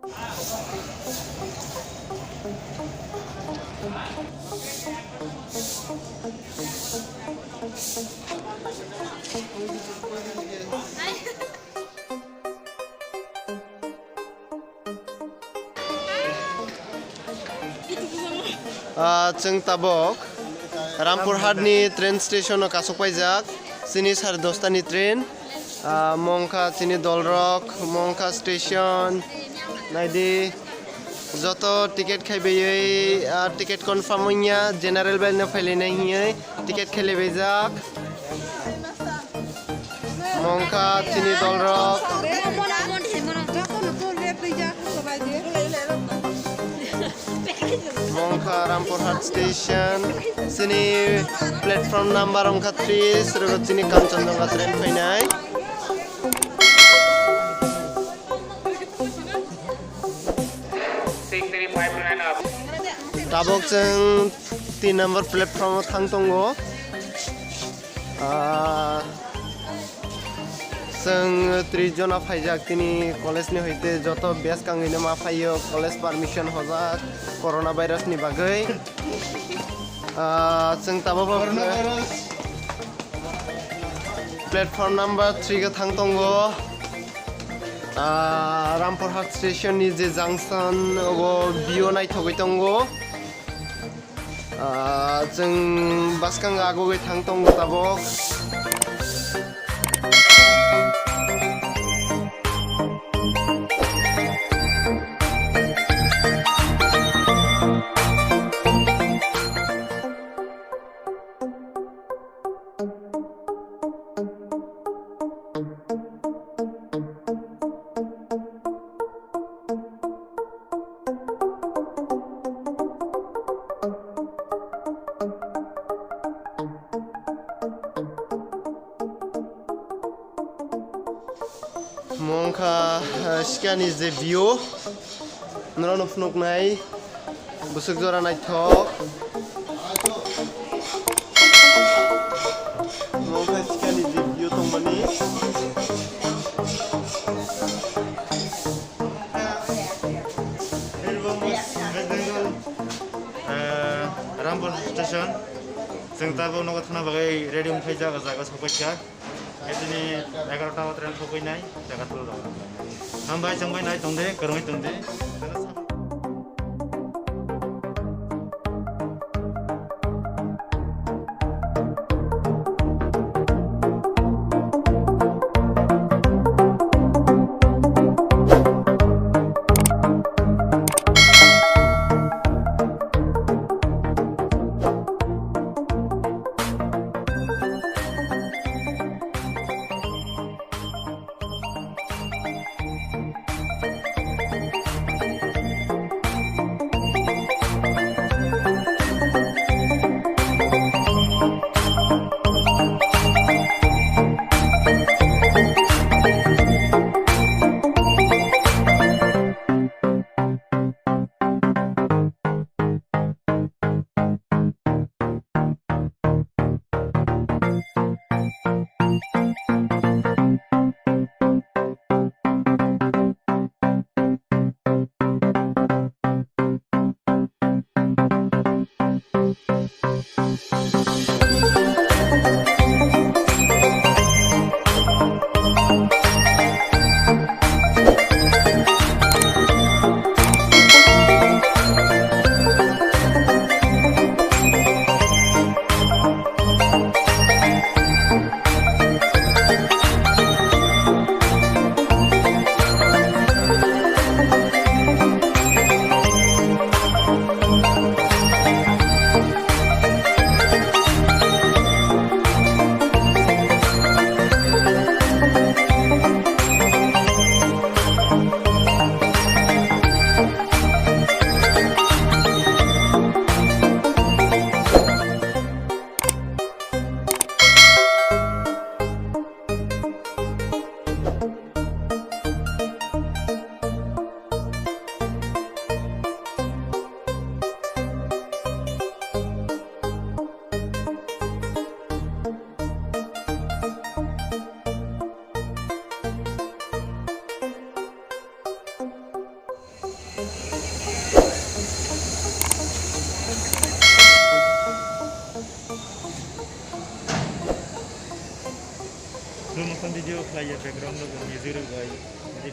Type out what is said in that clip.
जों ताबक रामपुरहाटनि ट्रेन स्टेशनाव कासकपाइजाक सिनि 10:30 नि ट्रेन मंखा सिनि दलरक मंखा स्टेशन नायदि जत टिकेट खाइबेयै टिकेट कन्फार्म होइया जनरल बेलनो फैलायनाय हियै टिकेट खेलेबेजाक मंखा सिनि दलरक मंखा रामपुरहाट स्टेशन सिनि प्लेटफर्म नम्बर अंखा 3 सुरगत सिनि कांचनजंगा ट्रेन फैनाय ताबक जों 3 नम्बर प्लेटफर्माव थांदोंगो जों 30 जना फाइजाक तिनि कलेजनि हयते जत बेस कांगैनो मा फायो कलेज पारमिशन हजाक कोरोना भाइरासनि बागै जों ताबक प्लेटफर्म नम्बर 3 ga थांदोंगो रामपुरहाट स्टेशननि जे जंक्शन वो बियो नायथगै दंगो जों बासकां आगोगै थांदोंगो ताबक मंखा सिकानि जे भिउ नरानो फुनकनाय बुसुक जरा नायथक मंखा सिकानि जे भिउ दंमानि रामपुर स्टेशन जों दाबो नगद थाना बागै रेडि फैजा जागा सफैखा एदिनि 11टा ट्रेन सफैनाय जागाफोर दं हामबाय जोंबाय नाय दंदे गरमै दंदे जों भिडिअ खालायो बेकग्राउन्ड मिउजिक रोगाय बिदि